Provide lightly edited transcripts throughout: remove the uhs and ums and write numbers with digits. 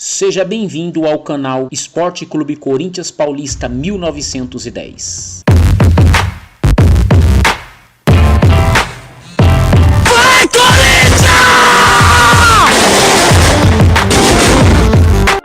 Seja bem-vindo ao canal Esporte Clube Corinthians Paulista 1910. Vai, Corinthians!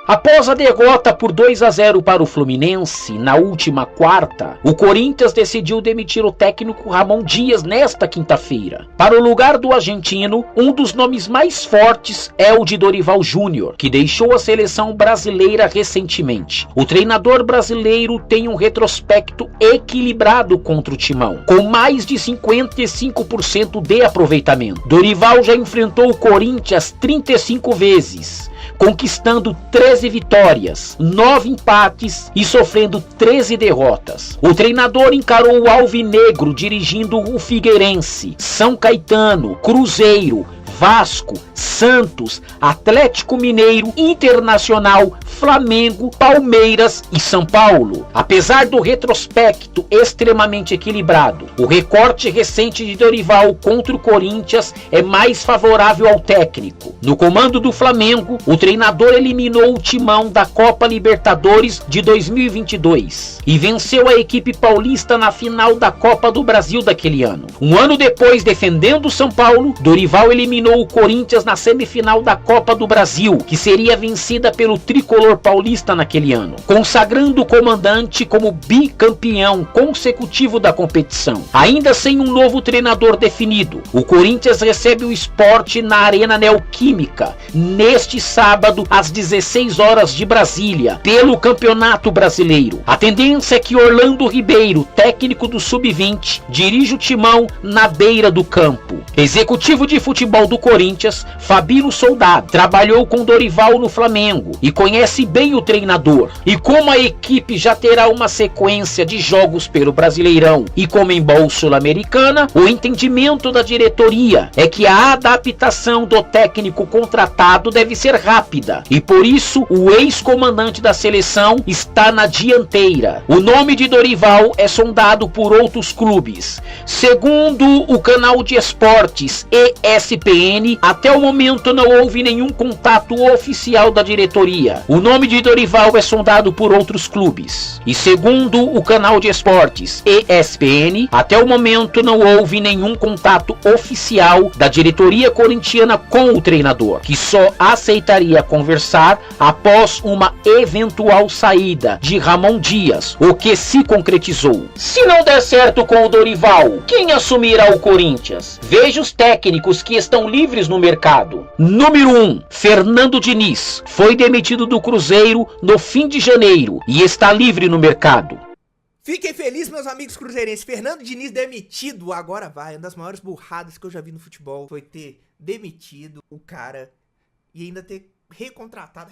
Após a derrota por 2-0 para o Fluminense na última quarta, o Corinthians decidiu demitir o técnico Ramon Dias nesta quinta-feira. Para o lugar do argentino, um dos nomes mais fortes é o de Dorival Júnior, que deixou a seleção brasileira recentemente. O treinador brasileiro tem um retrospecto equilibrado contra o Timão, com mais de 55% de aproveitamento. Dorival já enfrentou o Corinthians 35 vezes, conquistando 13 vitórias, 9 empates e sofrendo 13 derrotas. O treinador encarou o Alvinegro dirigindo o Figueirense, São Caetano, Cruzeiro, Vasco, Santos, Atlético Mineiro, Internacional, Flamengo, Palmeiras e São Paulo. Apesar do retrospecto extremamente equilibrado, o recorte recente de Dorival contra o Corinthians é mais favorável ao técnico. No comando do Flamengo, o treinador eliminou o Timão da Copa Libertadores de 2022 e venceu a equipe paulista na final da Copa do Brasil daquele ano. Um ano depois, defendendo o São Paulo, Dorival eliminou o Corinthians na semifinal da Copa do Brasil, que seria vencida pelo tricolor paulista naquele ano, consagrando o comandante como bicampeão consecutivo da competição. Ainda sem um novo treinador definido, o Corinthians recebe o Sport na Arena Neoquímica neste sábado às 16 horas de Brasília, pelo Campeonato Brasileiro. A tendência é que Orlando Ribeiro, técnico do Sub-20, dirija o Timão na beira do campo. Executivo de futebol do Corinthians, Fabílio Soldado, trabalhou com Dorival no Flamengo e conhece bem o treinador. E como a equipe já terá uma sequência de jogos pelo Brasileirão e Conmebol Sul-Americana, o entendimento da diretoria é que a adaptação do técnico contratado deve ser rápida e por isso o ex-comandante da seleção está na dianteira. O nome de Dorival é sondado por outros clubes. Segundo o canal de esportes ESPN, até o momento não houve nenhum contato oficial da diretoria. O nome de Dorival é sondado por outros clubes. E segundo o canal de esportes ESPN, até o momento não houve nenhum contato oficial da diretoria corintiana com o treinador, que só aceitaria conversar após uma eventual saída de Ramon Dias, o que se concretizou. Se não der certo com o Dorival, quem assumirá o Corinthians? Veja os técnicos que estão livres no mercado. Número 1, Fernando Diniz. Foi demitido do Cruzeiro no fim de janeiro e está livre no mercado. Fiquem felizes, meus amigos cruzeirenses. Fernando Diniz demitido, agora vai. Uma das maiores burradas que eu já vi no futebol foi ter demitido o cara e ainda ter recontratado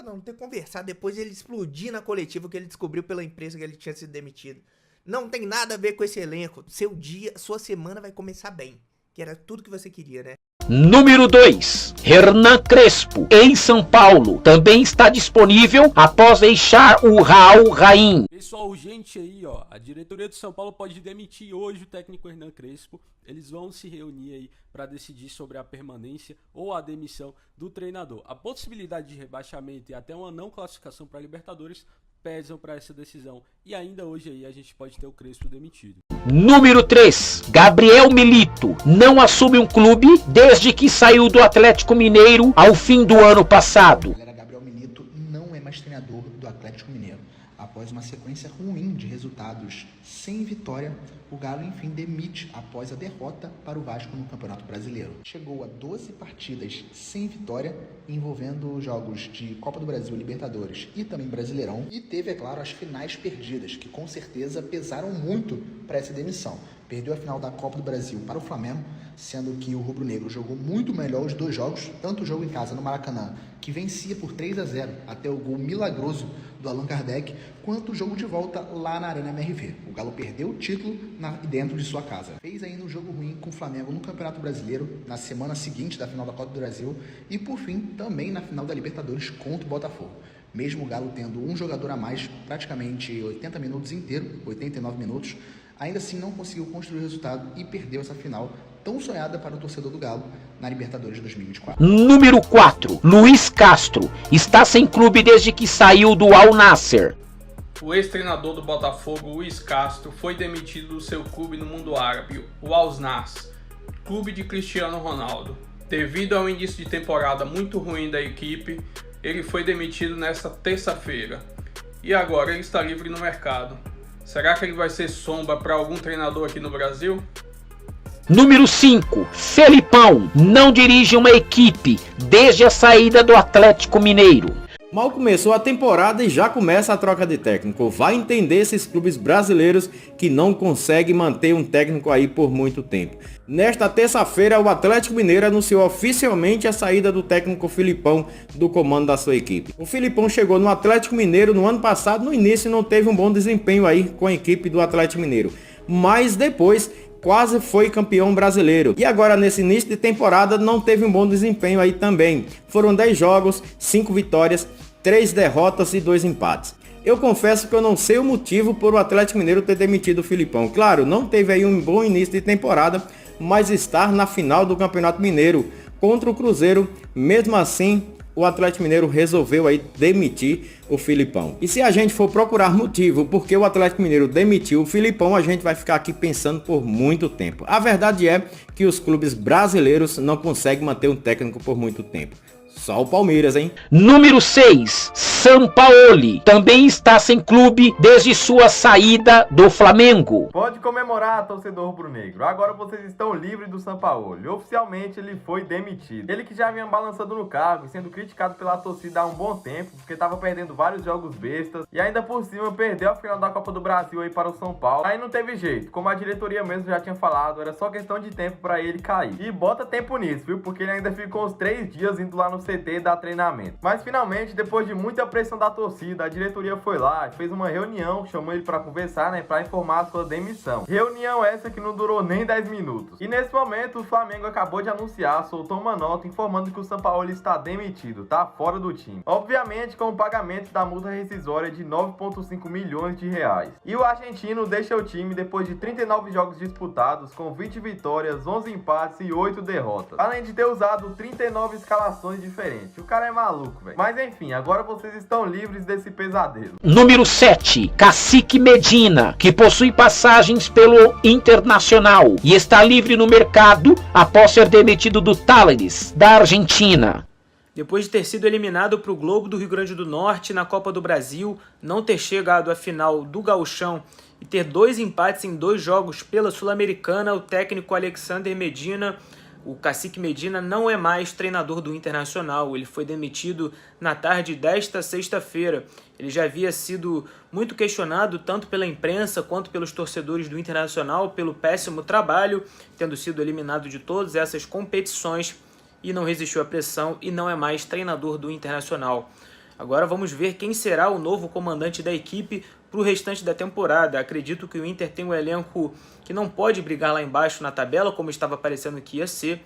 não ter conversado depois ele explodir na coletiva que ele descobriu pela imprensa que ele tinha sido demitido. Não tem nada a ver com esse elenco. Seu dia, sua semana vai começar bem, que era tudo que você queria, né? Número 2, Hernan Crespo, em São Paulo, também está disponível após deixar o Raul Raim. Pessoal, urgente aí, ó, a diretoria do São Paulo pode demitir hoje o técnico Hernan Crespo. Eles vão se reunir aí para decidir sobre a permanência ou a demissão do treinador. A possibilidade de rebaixamento e até uma não classificação para a Libertadores pesam para essa decisão. E ainda hoje aí a gente pode ter o Crespo demitido. Número 3, Gabriel Milito, não assume um clube desde que saiu do Atlético Mineiro ao fim do ano passado. Gabriel Milito não é mais treinador do Atlético Mineiro. Após uma sequência ruim de resultados sem vitória, o Galo enfim demite após a derrota para o Vasco no Campeonato Brasileiro. Chegou a 12 partidas sem vitória, envolvendo jogos de Copa do Brasil, Libertadores e também Brasileirão. E teve, é claro, as finais perdidas, que com certeza pesaram muito para essa demissão. Perdeu a final da Copa do Brasil para o Flamengo, sendo que o rubro-negro jogou muito melhor os dois jogos, tanto o jogo em casa no Maracanã, que vencia por 3-0 até o gol milagroso do Allan Kardec, quanto o jogo de volta lá na Arena MRV. O Galo perdeu o título dentro de sua casa. Fez ainda um jogo ruim com o Flamengo no Campeonato Brasileiro, na semana seguinte da final da Copa do Brasil, e por fim também na final da Libertadores contra o Botafogo. Mesmo o Galo tendo um jogador a mais, praticamente 80 minutos inteiro, 89 minutos, ainda assim não conseguiu construir o resultado e perdeu essa final tão sonhada para o torcedor do Galo na Libertadores 2024. Número 4. Luiz Castro está sem clube desde que saiu do Al Nassr. O ex-treinador do Botafogo, Luiz Castro, foi demitido do seu clube no mundo árabe, o Al Nassr, clube de Cristiano Ronaldo. Devido ao início de temporada muito ruim da equipe, ele foi demitido nesta terça-feira. E agora ele está livre no mercado. Será que ele vai ser sombra para algum treinador aqui no Brasil? Número 5. Felipão não dirige uma equipe desde a saída do Atlético Mineiro. Mal começou a temporada e já começa a troca de técnico. Vai entender esses clubes brasileiros que não conseguem manter um técnico aí por muito tempo. Nesta terça-feira, o Atlético Mineiro anunciou oficialmente a saída do técnico Felipão do comando da sua equipe. O Felipão chegou no Atlético Mineiro no ano passado, no início não teve um bom desempenho aí com a equipe do Atlético Mineiro, mas depois quase foi campeão brasileiro. E agora nesse início de temporada não teve um bom desempenho aí também. Foram 10 jogos, 5 vitórias, 3 derrotas e 2 empates. Eu confesso que eu não sei o motivo por o Atlético Mineiro ter demitido o Felipão. Claro, não teve aí um bom início de temporada, mas estar na final do Campeonato Mineiro contra o Cruzeiro, mesmo assim, o Atlético Mineiro resolveu aí demitir o Felipão. E se a gente for procurar motivo porque o Atlético Mineiro demitiu o Felipão, a gente vai ficar aqui pensando por muito tempo. A verdade é que os clubes brasileiros não conseguem manter um técnico por muito tempo. Só o Palmeiras, hein? Número 6. Sampaoli também está sem clube desde sua saída do Flamengo. Pode comemorar, torcedor rubro-negro. Agora vocês estão livres do Sampaoli. Oficialmente ele foi demitido. Ele que já vinha balançando no cargo e sendo criticado pela torcida há um bom tempo, porque estava perdendo vários jogos bestas e ainda por cima perdeu a final da Copa do Brasil aí para o São Paulo. Aí não teve jeito. Como a diretoria mesmo já tinha falado, era só questão de tempo para ele cair. E bota tempo nisso, viu? Porque ele ainda ficou uns 3 dias indo lá no CT dar treinamento. Mas finalmente, depois de muita pressão da torcida, a diretoria foi lá, fez uma reunião, chamou ele para conversar, né, para informar a sua demissão. Reunião essa que não durou nem 10 minutos. E nesse momento, o Flamengo acabou de anunciar, soltou uma nota informando que o Sampaoli está demitido, tá fora do time. Obviamente com o pagamento da multa rescisória de 9,5 milhões de reais. E o argentino deixa o time depois de 39 jogos disputados, com 20 vitórias, 11 empates e 8 derrotas. Além de ter usado 39 escalações diferentes. O cara é maluco, velho. Mas enfim, agora vocês estão livres desse pesadelo. Número 7. Cacique Medina, que possui passagens pelo Internacional e está livre no mercado após ser demitido do Talleres, da Argentina. Depois de ter sido eliminado para o Globo do Rio Grande do Norte na Copa do Brasil, não ter chegado à final do Gauchão e ter 2 empates em 2 jogos pela Sul-Americana, o técnico Alexander Medina, o Cacique Medina, não é mais treinador do Internacional. Ele foi demitido na tarde desta sexta-feira. Ele já havia sido muito questionado tanto pela imprensa quanto pelos torcedores do Internacional pelo péssimo trabalho, tendo sido eliminado de todas essas competições e não resistiu à pressão e não é mais treinador do Internacional. Agora vamos ver quem será o novo comandante da equipe para o restante da temporada. Acredito que o Inter tem um elenco que não pode brigar lá embaixo na tabela, como estava parecendo que ia ser,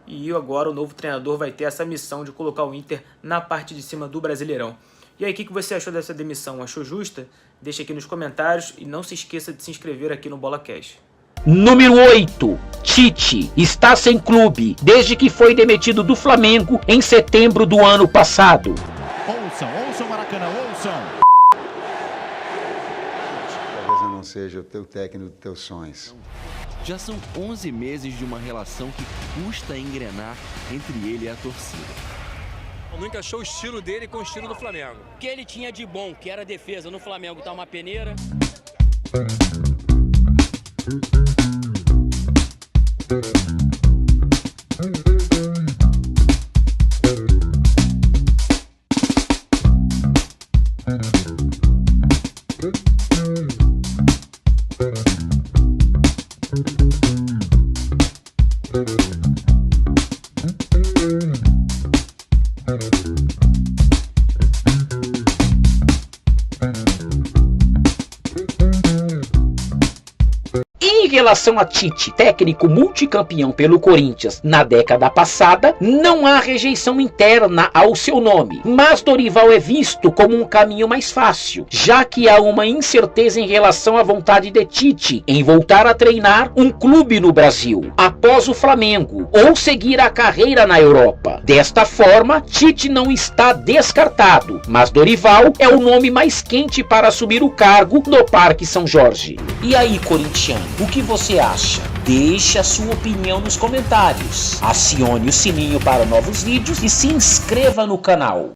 e agora o novo treinador vai ter essa missão de colocar o Inter na parte de cima do Brasileirão. E aí, o que você achou dessa demissão? Achou justa? Deixa aqui nos comentários e não se esqueça de se inscrever aqui no BolaCast. Número 8. Tite está sem clube desde que foi demitido do Flamengo em setembro do ano passado. Ouçam Maracanã, ouçam. Talvez eu não seja o teu técnico dos teus sonhos. Já são 11 meses de uma relação que custa engrenar entre ele e a torcida. Não encaixou o estilo dele com o estilo do Flamengo. O que ele tinha de bom, que era defesa no Flamengo, tá uma peneira. relação a Tite, técnico multicampeão pelo Corinthians na década passada, não há rejeição interna ao seu nome, mas Dorival é visto como um caminho mais fácil, já que há uma incerteza em relação à vontade de Tite em voltar a treinar um clube no Brasil, após o Flamengo, ou seguir a carreira na Europa. Desta forma, Tite não está descartado, mas Dorival é o nome mais quente para assumir o cargo no Parque São Jorge. E aí, corintiano, o que você acha? Deixe a sua opinião nos comentários, acione o sininho para novos vídeos e se inscreva no canal.